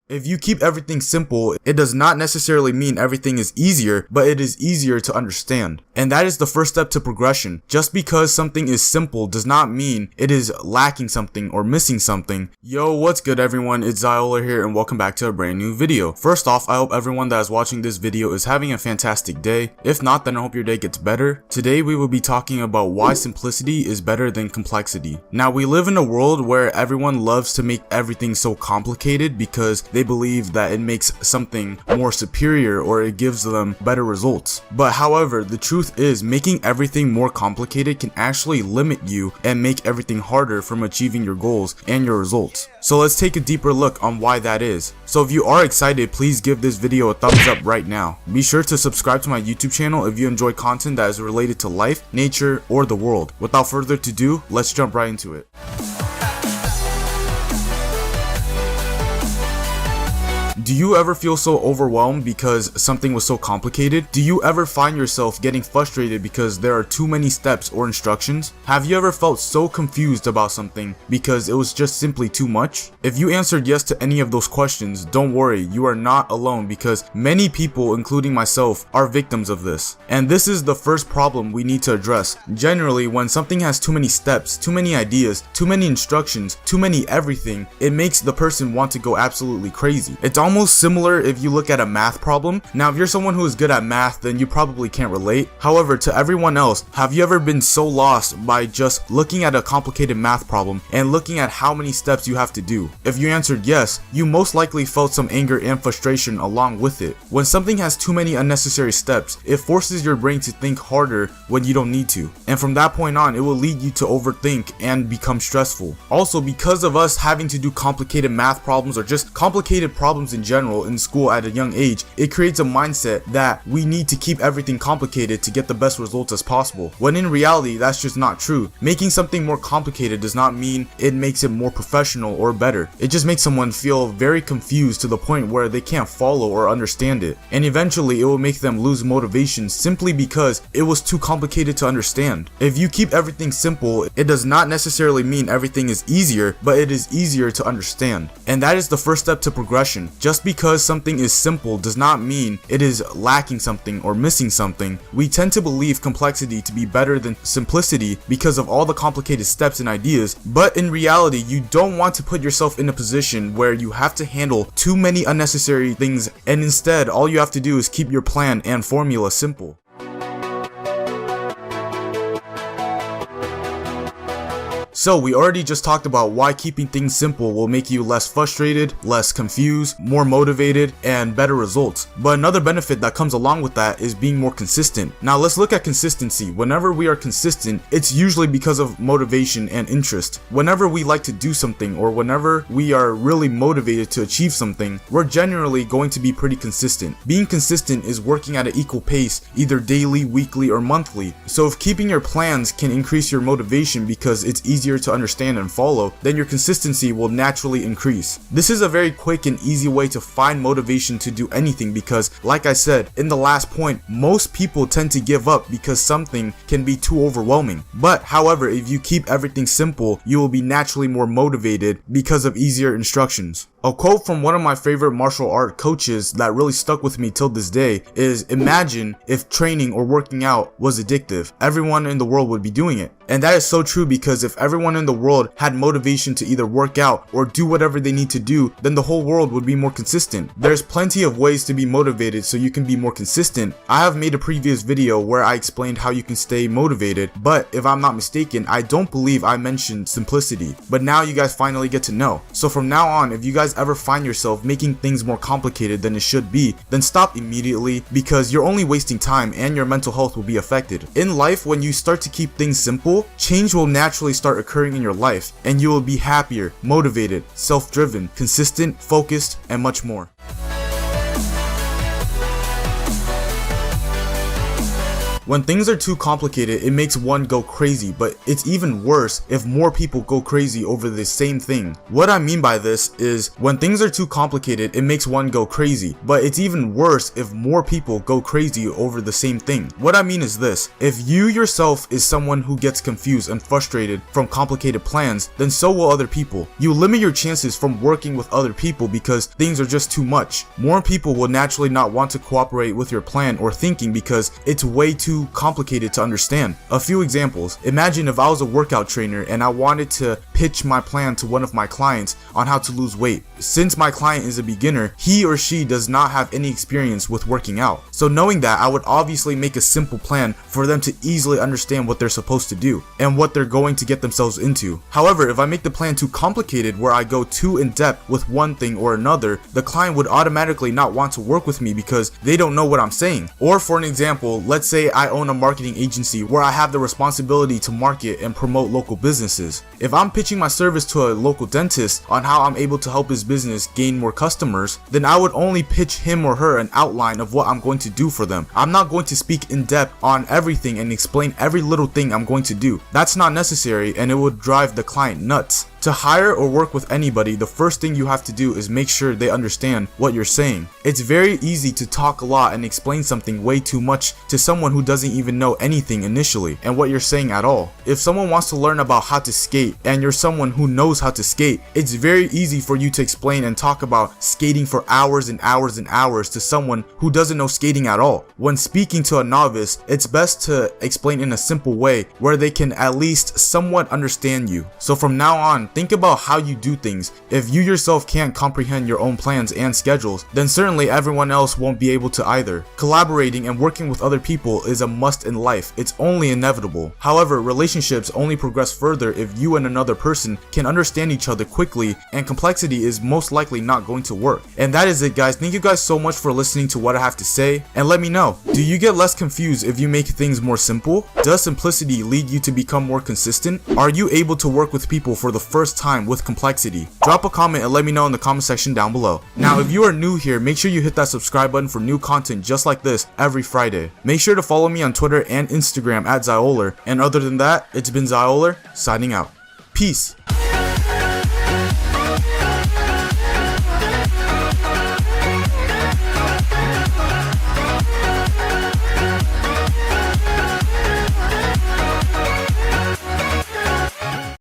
If you keep everything simple, it does not necessarily mean everything is easier, but it is easier to understand. And that is the first step to progression. Just because something is simple does not mean it is lacking something or missing something. Yo, what's good everyone? It's Ziolar here and welcome back to a brand new video. First off, I hope everyone that is watching this video is having a fantastic day. If not, then I hope your day gets better. Today we will be talking about why simplicity is better than complexity. Now, we live in a world where everyone loves to make everything so complicated because they believe that it makes something more superior or it gives them better results. But however, the truth is making everything more complicated can actually limit you and make everything harder from achieving your goals and your results. So let's take a deeper look on why that is. So if you are excited, please give this video a thumbs up right now. Be sure to subscribe to my YouTube channel if you enjoy content that is related to life, nature, or the world. Without further ado, let's jump right into it. Do you ever feel so overwhelmed because something was so complicated? Do you ever find yourself getting frustrated because there are too many steps or instructions? Have you ever felt so confused about something because it was just simply too much? If you answered yes to any of those questions, don't worry, you are not alone because many people, including myself, are victims of this. And this is the first problem we need to address. Generally, when something has too many steps, too many ideas, too many instructions, too many everything, it makes the person want to go absolutely crazy. It's almost similar if you look at a math problem. Now, if you're someone who is good at math, then you probably can't relate. However, to everyone else, have you ever been so lost by just looking at a complicated math problem and looking at how many steps you have to do? If you answered yes, you most likely felt some anger and frustration along with it. When something has too many unnecessary steps, it forces your brain to think harder when you don't need to. And from that point on, it will lead you to overthink and become stressful. Also, because of us having to do complicated math problems or just complicated problems in general in school at a young age, it creates a mindset that we need to keep everything complicated to get the best results as possible, when in reality that's just not true. Making something more complicated does not mean it makes it more professional or better. It just makes someone feel very confused to the point where they can't follow or understand it, and eventually it will make them lose motivation simply because it was too complicated to understand. If you keep everything simple, it does not necessarily mean everything is easier, but it is easier to understand. And that is the first step to progression. Just because something is simple does not mean it is lacking something or missing something. We tend to believe complexity to be better than simplicity because of all the complicated steps and ideas, but in reality, you don't want to put yourself in a position where you have to handle too many unnecessary things, and instead, all you have to do is keep your plan and formula simple. So we already just talked about why keeping things simple will make you less frustrated, less confused, more motivated, and better results. But another benefit that comes along with that is being more consistent. Now let's look at consistency. Whenever we are consistent, it's usually because of motivation and interest. Whenever we like to do something or whenever we are really motivated to achieve something, we're generally going to be pretty consistent. Being consistent is working at an equal pace, either daily, weekly, or monthly. So if keeping your plans can increase your motivation because it's easier to understand and follow, then your consistency will naturally increase. This is a very quick and easy way to find motivation to do anything because, like I said in the last point, most people tend to give up because something can be too overwhelming. But however, if you keep everything simple, you will be naturally more motivated because of easier instructions. A quote from one of my favorite martial art coaches that really stuck with me till this day is, imagine if training or working out was addictive. Everyone in the world would be doing it. And that is so true because if everyone in the world had motivation to either work out or do whatever they need to do, then the whole world would be more consistent. There's plenty of ways to be motivated so you can be more consistent. I have made a previous video where I explained how you can stay motivated, but if I'm not mistaken, I don't believe I mentioned simplicity. But now you guys finally get to know. So from now on, if you guys ever find yourself making things more complicated than it should be, then stop immediately because you're only wasting time and your mental health will be affected. In life, when you start to keep things simple, change will naturally start occurring in your life and you will be happier, motivated, self-driven, consistent, focused, and much more. When things are too complicated, it makes one go crazy, but it's even worse if more people go crazy over the same thing. What I mean by this is, when things are too complicated, it makes one go crazy, but it's even worse if more people go crazy over the same thing. What I mean is this: if you yourself is someone who gets confused and frustrated from complicated plans, then so will other people. You limit your chances from working with other people because things are just too much. More people will naturally not want to cooperate with your plan or thinking because it's way too complicated to understand. A few examples: imagine if I was a workout trainer and I wanted to pitch my plan to one of my clients on how to lose weight. Since my client is a beginner, he or she does not have any experience with working out. So knowing that, I would obviously make a simple plan for them to easily understand what they're supposed to do and what they're going to get themselves into. However, if I make the plan too complicated where I go too in depth with one thing or another, the client would automatically not want to work with me because they don't know what I'm saying. Or for an example, let's say I own a marketing agency where I have the responsibility to market and promote local businesses. If I'm pitching my service to a local dentist on how I'm able to help his business gain more customers, then I would only pitch him or her an outline of what I'm going to do for them. I'm not going to speak in depth on everything and explain every little thing I'm going to do. That's not necessary, and it would drive the client nuts. To hire or work with anybody, the first thing you have to do is make sure they understand what you're saying. It's very easy to talk a lot and explain something way too much to someone who doesn't even know anything initially and what you're saying at all. If someone wants to learn about how to skate and you're someone who knows how to skate, it's very easy for you to explain and talk about skating for hours and hours and hours to someone who doesn't know skating at all. When speaking to a novice, it's best to explain in a simple way where they can at least somewhat understand you. So from now on, think about how you do things. If you yourself can't comprehend your own plans and schedules, then certainly everyone else won't be able to either. Collaborating and working with other people is a must in life. It's only inevitable. However, relationships only progress further if you and another person can understand each other quickly, and complexity is most likely not going to work. And that is it, guys. Thank you guys so much for listening to what I have to say, and let me know, do you get less confused if you make things more simple? Does simplicity lead you to become more consistent? Are you able to work with people for the first time with complexity? Drop a comment and let me know in the comment section down below. Now, if you are new here, make sure you hit that subscribe button for new content just like this every Friday. Make sure to follow me on Twitter and Instagram at Ziolar. And other than that, it's been Ziolar signing out. Peace.